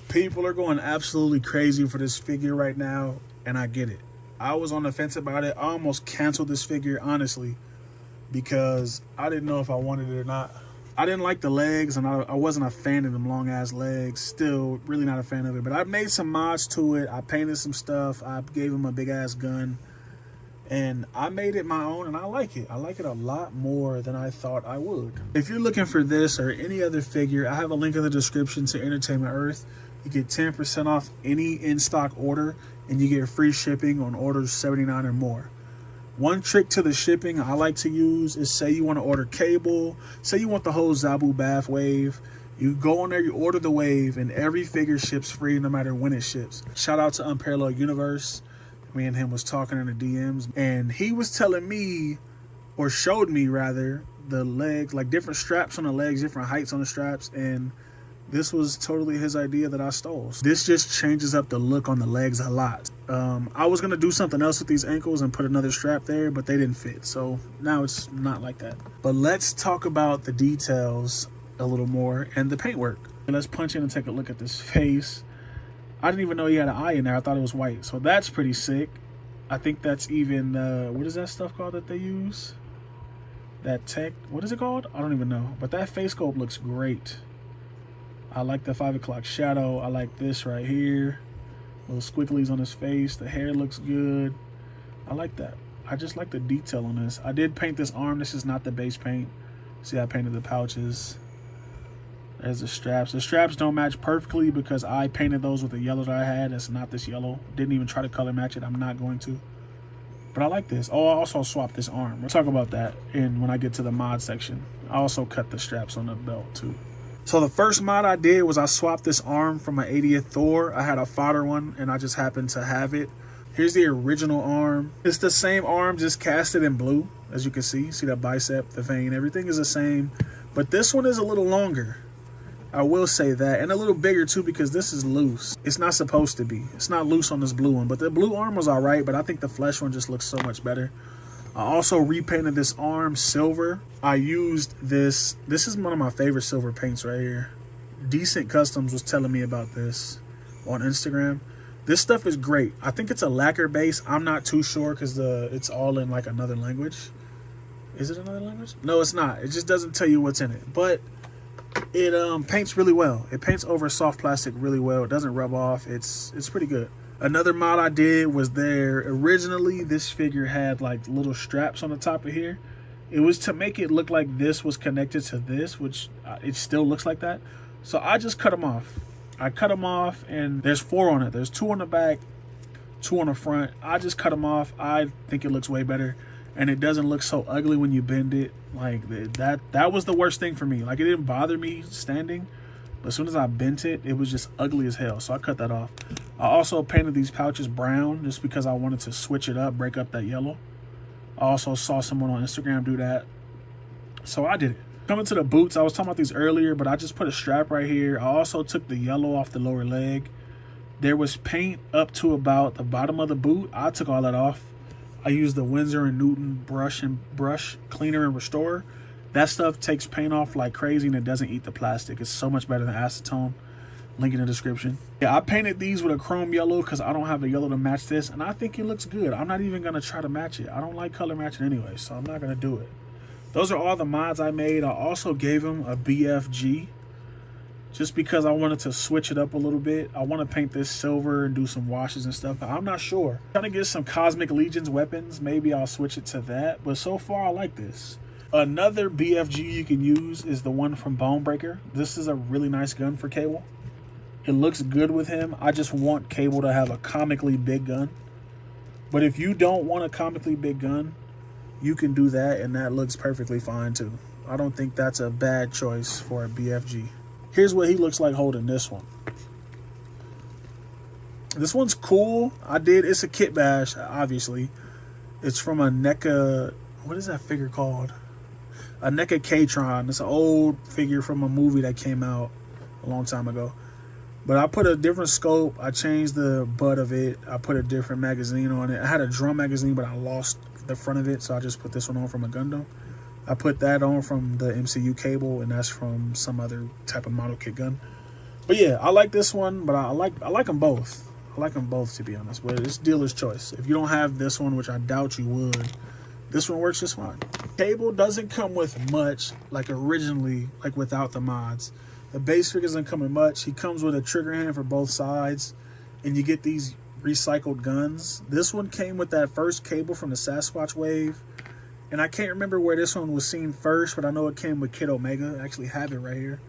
People are going absolutely crazy for this figure right now, and I get it. I was on the fence about it. I almost canceled this figure, honestly, because I didn't know if I wanted it or not. I didn't like the legs, and I wasn't a fan of them long-ass legs. Still really not a fan of it. But I made some mods to it. I painted some stuff. I gave him a big-ass gun. And I made it my own, and I like it. I like it a lot more than I thought I would. If you're looking for this or any other figure, I have a link in the description to Entertainment Earth. You get 10% off any in-stock order, and you get free shipping on orders $79 or more. One trick to the shipping I like to use is, say you want to order cable, say you want the whole Zabu Bath wave. You go on there, you order the wave, and every figure ships free no matter when it ships. Shout out to Unparalleled Universe. Me and him was talking in the DMs, and he was telling me, or showed me rather, the legs, like different straps on the legs, different heights on the straps, and this was totally his idea that I stole. This just changes up the look on the legs a lot. I was gonna do something else with these ankles and put another strap there, but they didn't fit, so now it's not like that. But let's talk about the details a little more and the paintwork. Let's punch in and take a look at this face. I didn't even know he had an eye in there. I thought it was white. So that's pretty sick. I think that's even, what is that stuff called that they use? That tech, what is it called? I don't even know. But that face sculpt looks great. I like the 5 o'clock shadow. I like this right here. Little squigglies on his face. The hair looks good. I like that. I just like the detail on this. I did paint this arm. This is not the base paint. See, I painted the pouches. There's the straps. The straps don't match perfectly because I painted those with the yellow that I had. It's not this yellow. Didn't even try to color match it. I'm not going to. But I like this. Oh, I also swapped this arm. We'll talk about that when I get to the mod section. I also cut the straps on the belt too. So the first mod I did was I swapped this arm from an 80th Thor. I had a fodder one, and I just happened to have it. Here's the original arm. It's the same arm, just casted in blue, as you can see. See that bicep, the vein, everything is the same. But this one is a little longer. I will say that, and a little bigger too, because this is loose. It's not supposed to be. It's not loose on this blue one, but the blue arm was all right, but I think the flesh one just looks so much better. I also repainted this arm silver. I used this. This is one of my favorite silver paints right here. Decent Customs was telling me about this on Instagram. This stuff is great. I think it's a lacquer base. I'm not too sure because it's all in like another language. Is it another language? No, it's not. It just doesn't tell you what's in it, but it paints really well. It paints over soft plastic really well. It doesn't rub off. It's pretty good. Another mod I did was originally this figure had like little straps on the top of here. It was to make it look like this was connected to this, which it still looks like that. So I just cut them off. I cut them off, and there's 4 on it. There's 2 on the back, 2 on the front. I just cut them off. I think it looks way better. And it doesn't look so ugly when you bend it. Like that was the worst thing for me. Like, it didn't bother me standing, but as soon as I bent it, it was just ugly as hell. So I cut that off. I also painted these pouches brown just because I wanted to switch it up, break up that yellow. I also saw someone on Instagram do that, so I did it. Coming to the boots, I was talking about these earlier, but I just put a strap right here. I also took the yellow off the lower leg. There was paint up to about the bottom of the boot. I took all that off. I used the Winsor & Newton brush cleaner and restorer. That stuff takes paint off like crazy, and it doesn't eat the plastic. It's so much better than acetone. Link in the description. Yeah, I painted these with a chrome yellow because I don't have a yellow to match this, and I think it looks good. I'm not even going to try to match it. I don't like color matching anyway, so I'm not going to do it. Those are all the mods I made. I also gave them a BFG just because I wanted to switch it up a little bit. I want to paint this silver and do some washes and stuff, but I'm not sure. I'm trying to get some Cosmic Legions weapons. Maybe I'll switch it to that, but so far I like this. Another BFG you can use is the one from Bonebreaker. This is a really nice gun for Cable. It looks good with him. I just want Cable to have a comically big gun. But if you don't want a comically big gun, you can do that, and that looks perfectly fine too. I don't think that's a bad choice for a BFG. Here's what he looks like holding this one. This one's cool. It's a Kitbash, obviously. It's from a NECA, what is that figure called? A NECA K-Tron. It's an old figure from a movie that came out a long time ago. But I put a different scope. I changed the butt of it. I put a different magazine on it. I had a drum magazine, but I lost the front of it, so I just put this one on from a Gundam. I put that on from the MCU Cable, and that's from some other type of model kit gun. But yeah, I like this one, but I like them both. I like them both, to be honest. But it's dealer's choice. If you don't have this one, which I doubt you would, this one works just fine. Cable doesn't come with much, like originally, like without the mods. The base figure doesn't come with much. He comes with a trigger hand for both sides, and you get these recycled guns. This one came with that first Cable from the Sasquatch wave, and I can't remember where this one was seen first, but I know it came with Kid Omega. I actually have it right here.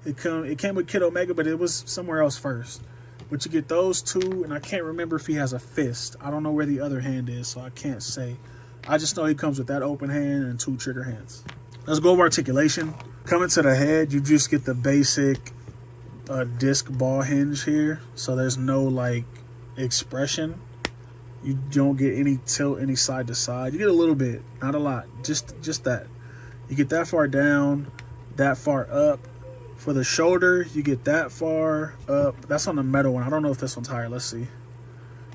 It came with Kid Omega, but it was somewhere else first. But you get those two, and I can't remember if he has a fist. I don't know where the other hand is, so I can't say. I just know he comes with that open hand and 2 trigger hands. Let's go over articulation. Coming to the head, you just get the basic disc ball hinge here. So there's no like expression. You don't get any tilt any side to side. You get a little bit, not a lot, just that. You get that far down, that far up. For the shoulder, you get that far up. That's on the metal one. I don't know if this one's higher. Let's see.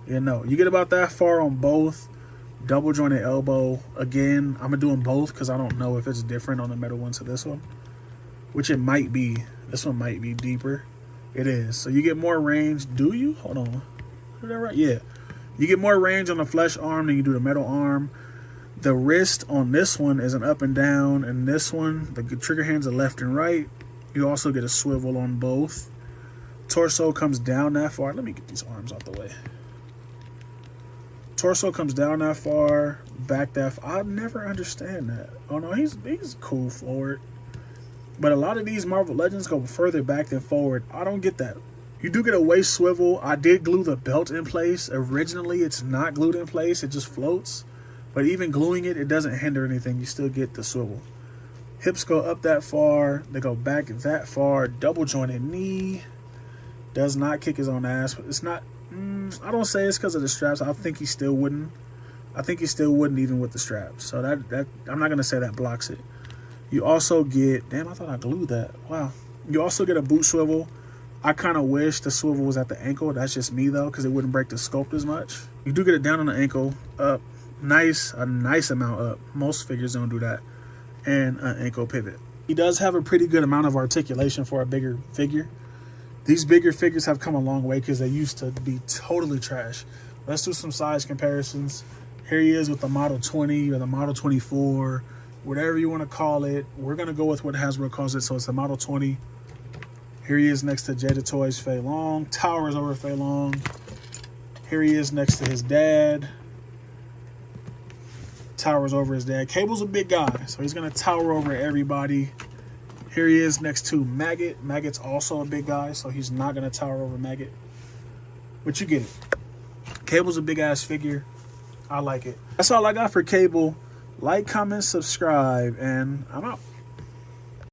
Yeah, no. You get about that far on both. Double jointed elbow. Again, I'm going to do them both because I don't know if it's different on the metal one to this one. Which it might be. This one might be deeper. It is. So you get more range. Do you? Hold on. Is that right? Yeah. You get more range on the flesh arm than you do the metal arm. The wrist on this one is an up and down. And this one, the trigger hands are left and right. You also get a swivel on both. Torso comes down that far. Let me get these arms out the way. Torso comes down that far, back that far. I never understand that. Oh no, he's cool forward. But a lot of these Marvel Legends go further back than forward. I don't get that. You do get a waist swivel. I did glue the belt in place. Originally, it's not glued in place. It just floats. But even gluing it, it doesn't hinder anything. You still get the swivel. Hips go up that far. They go back that far. Double jointed knee. Does not kick his own ass. It's not. I don't say it's because of the straps. I think he still wouldn't. I think he still wouldn't even with the straps. So that I'm not gonna say that blocks it. You also get. Damn, I thought I glued that. Wow. You also get a boot swivel. I kind of wish the swivel was at the ankle. That's just me though, because it wouldn't break the sculpt as much. You do get it down on the ankle. Up. A nice amount up. Most figures don't do that. And an ankle pivot. He does have a pretty good amount of articulation for a bigger figure. These bigger figures have come a long way because they used to be totally trash. Let's do some size comparisons. Here he is with the Model 20 or the Model 24, whatever you want to call it. We're going to go with what Hasbro calls it, so it's the Model 20. Here he is next to Jada Toys Fei Long. Towers over Fei Long. Here he is next to his dad. Towers over his dad. Cable's a big guy, so he's going to tower over everybody. Here he is next to Maggot. Maggot's also a big guy, so he's not going to tower over Maggot. But you get it. Cable's a big-ass figure. I like it. That's all I got for Cable. Like, comment, subscribe, and I'm out.